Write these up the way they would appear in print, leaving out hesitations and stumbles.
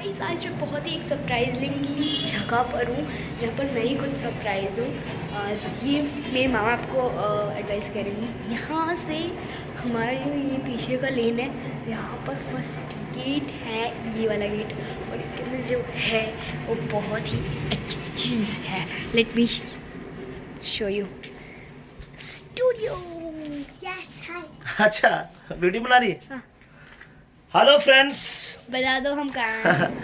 Guys आज मैं बहुत ही एक सरप्राइजिंगली जगह पर हूँ जहाँ पर मैं ही खुद सरप्राइज हूँ। और ये मेरे मामा आपको एडवाइस करेंगे। यहाँ से हमारा जो ये पीछे का लेन है, यहाँ पर फर्स्ट गेट है, ये वाला गेट, और इसके अंदर जो है वो बहुत ही अच्छी चीज़ है। Let me show you studio. Yes hi. अच्छा, वीडियो बना रही है। हाँ। हेलो फ्रेंड्स, बता दो हम कहाँ हैं।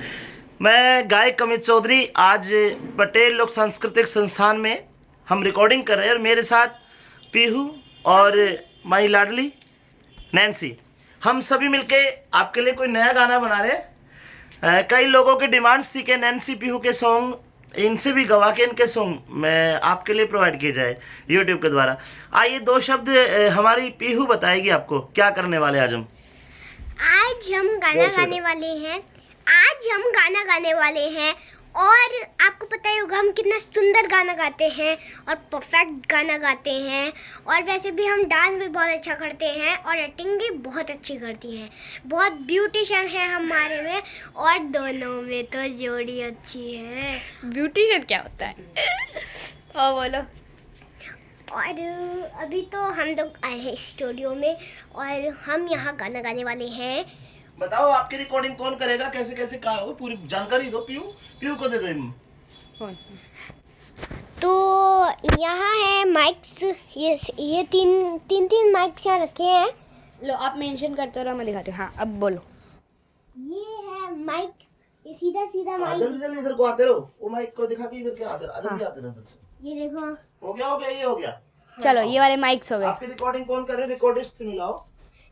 मैं गायक अमित चौधरी। आज पटेल लोक सांस्कृतिक संस्थान में हम रिकॉर्डिंग कर रहे हैं और मेरे साथ पीहू और माई लाडली नैन्सी, हम सभी मिलके आपके लिए कोई नया गाना बना रहे हैं। कई लोगों की डिमांड्स थी कि नैन्सी पीहू के सॉन्ग, इनसे भी गवा के इनके सॉन्ग मैं आपके लिए प्रोवाइड किए जाए यूट्यूब के द्वारा। आइए दो शब्द हमारी पीहू बताएगी आपको क्या करने वाले आज हम। आज हम गाना गाने वाले हैं और आपको पता ही होगा हम कितना सुंदर गाना गाते हैं और परफेक्ट गाना गाते हैं। और वैसे भी हम डांस भी बहुत अच्छा करते हैं और एक्टिंग भी बहुत अच्छी करती हैं। बहुत ब्यूटिशियन है हमारे में और दोनों में तो जोड़ी अच्छी है। ब्यूटिशियन क्या होता है? और बोलो। और अभी तो हम लोग आए हैं स्टूडियो में और हम यहाँ गाना गाने वाले हैं। बताओ आपकी रिकॉर्डिंग कौन करेगा, कैसे कैसे क्या हो, पूरी जानकारी दो। पीहू पीहू को दे दो। तो यहाँ है माइक्स, ये तीन माइक्स यहाँ रखे हैं। लो आप मेंशन करते रहो, मैं दिखाती हूँ। हाँ अब बोलो। ये है माइक, ये सीधा सीधा माइक। जल्दी जल्दी इधर को आते रहो, वो माइक को दिखा के इधर के आते रहो, जल्दी आते रहो इधर से। ये देखो, हो गया ये हो गया। चलो ये वाले माइक्स हो गए। आपकी रिकॉर्डिंग कौन कर रहे हैं? रिकॉर्डिस्ट से मिलाओ।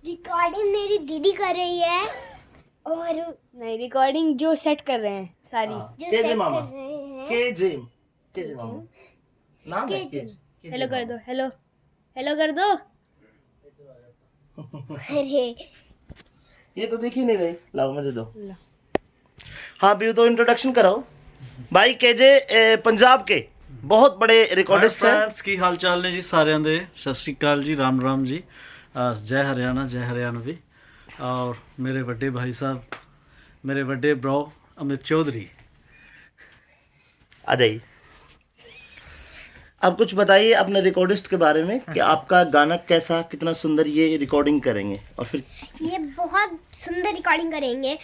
रिकॉर्डिंग मेरी दीदी कर रही है और नहीं, रिकॉर्डिंग जो सेट कर रहे हैं सारी। जो केजे सेट मामा, कर रहे हैं केजे मामा नाम है। केजे। हेलो कर दो, हेलो हेलो कर दो। अरे ये तो दिख ही नहीं रही, लाओ मुझे दो। लो। हाँ पीहू तो इंट्रोडक्शन कराओ। भाई केजे पंजाब के बहुत बड़े रिकॉर्डिस्ट हैं। फ्रेंड्स की हाल चाल ने जी सारिਆਂ ਦੇ ਸਤਿ ਸ਼੍ਰੀ ਅਕਾਲ जी, राम राम जी। जय हरियाणा, जय हरियाणवी। और मेरे बड़े भाई साहब, मेरे बड़े ब्रो अमित चौधरी। आ जाइए। अब कुछ बताइए अपने रिकॉर्डिस्ट के बारे में कि आपका गाना कैसा, कितना सुंदर ये रिकॉर्डिंग करेंगे और फिर ये बहुत सुंदर रिकॉर्डिंग करेंगे।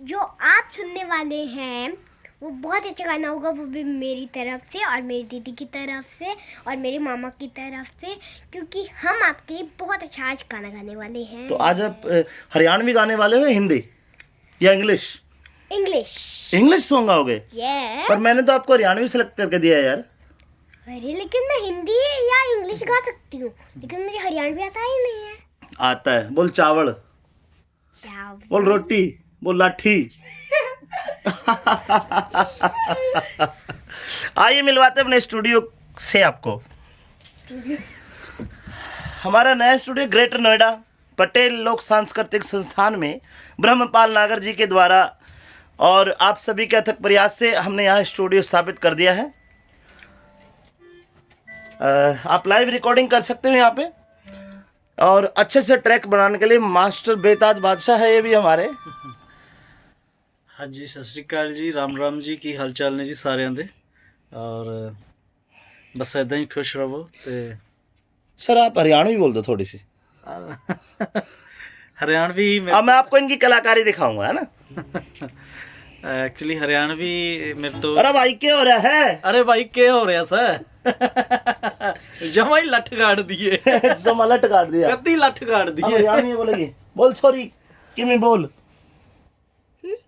जो आप सुनने वाले हैं वो बहुत अच्छा गाना होगा, वो भी मेरी तरफ से और मेरी दीदी की तरफ से और मेरे मामा की तरफ से, क्योंकि हम आपके लिए बहुत अच्छा आज गाना गाने वाले हैं। तो आज आप हरियाणवी गाने वाले हो, हिंदी या इंग्लिश? इंग्लिश सॉन्ग गाओगे? यस। पर मैंने तो आपको हरियाणवी सेलेक्ट करके दिया है यार। अरे लेकिन मैं हिंदी या इंग्लिश गा सकती हूँ, लेकिन मुझे हरियाणवी आता ही नहीं है। आता है। बोल चावल, बोल रोटी, बोल लाठी। आइए मिलवाते अपने स्टूडियो से आपको। हमारा नया स्टूडियो ग्रेटर नोएडा पटेल लोक सांस्कृतिक संस्थान में ब्रह्मपाल नागर जी के द्वारा और आप सभी के अथक प्रयास से हमने यहाँ स्टूडियो स्थापित कर दिया है। आप लाइव रिकॉर्डिंग कर सकते हो यहाँ पे और अच्छे से ट्रैक बनाने के लिए मास्टर बेताज बादशाह है ये भी हमारे। हाँ जी, सत श्री अकाल जी, राम राम जी की हाल चाल ने जी सारिਆਂ ਦੇ। और बस ऐदा ही खुश रहो। ते सर आप हरियाणवी बोल दो थोड़ी सी। हरियाणवी अब मैं आपको इनकी कलाकारी दिखाऊंगा, है ना। एक्चुअली हरियाणवी मेरे तो। अरे भाई क्या हो रहा है? अरे भाई क्या हो रहा सर? जमा ही लठ काट दिए। जमा लट काट दिया। कद्दी लठ काट अब दिए। हरियाणवी में बोलेगी। बोल सॉरी कि मैं बोल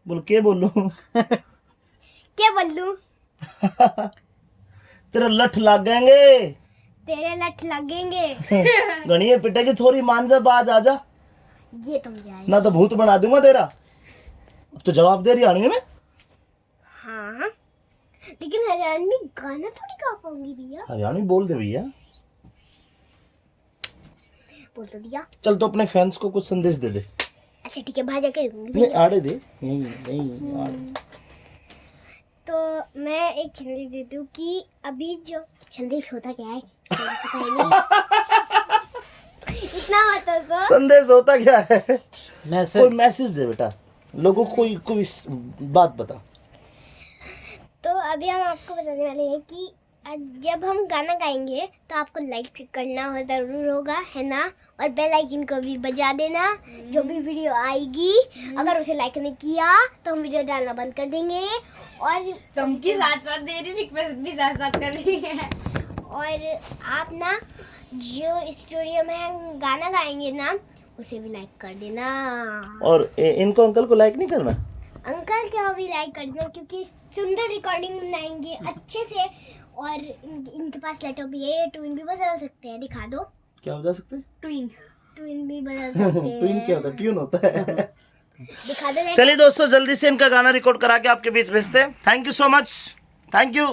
बोल के बोलूं। क्या बोलूं? तेरा लठ लग जाएंगे। तेरे लठ लगेंगे। गणिये पिटेगी थोड़ी, मान जा बाज आजा, ये तुम जाए ना तो भूत बना दूंगा तेरा। अब तो जवाब दे हरियाणवी में। हाँ, लेकिन हरियाणवी गाना थोड़ी गा पाऊंगी भैया। हरियाणवी बोल दे भैया। बोल तो दिया। चल तो अपने फैंस को कुछ संदेश दे दे। अच्छा ठीक है, बाहर जाके दूंगी। नहीं आड़े दे, यहीं आड़े। तो मैं एक संदेश देती हूँ कि अभी जो संदेश होता क्या है पता ही नहीं। इतना मत तो। संदेश होता क्या है? मैसेज कोई मैसेज दे बेटा। लोगों को कोई बात बता। तो अभी हम आपको बताने वाले हैं कि जब हम गाना गाएंगे तो आपको लाइक करना ज़रूर होगा, है ना, और बेल आइकन को भी बजा देना। जो भी वीडियो आएगी अगर उसे लाइक नहीं किया तो हम वीडियो डालना बंद कर देंगे। और धमकी साथ साथ दे रही, रिक्वेस्ट भी साथ साथ कर रही है। और आप ना जो स्टूडियो में हम गाना गाएंगे ना उसे भी लाइक कर देना। और इनको अंकल को लाइक नहीं करना? अंकल को भी लाइक कर देना क्योंकि सुंदर रिकॉर्डिंग बनाएंगे अच्छे से। और इनके पास लैपटॉप भी है, ट्विन भी बदल सकते हैं। दिखा दो। क्या बजा सकते हैं? ट्विन भी बदल सकते हैं। ट्विन क्या होता है? ट्यून होता है। दिखा दो। चलिए दोस्तों, जल्दी से इनका गाना रिकॉर्ड करा के आपके बीच भेजते हैं। Thank you so much. Thank you.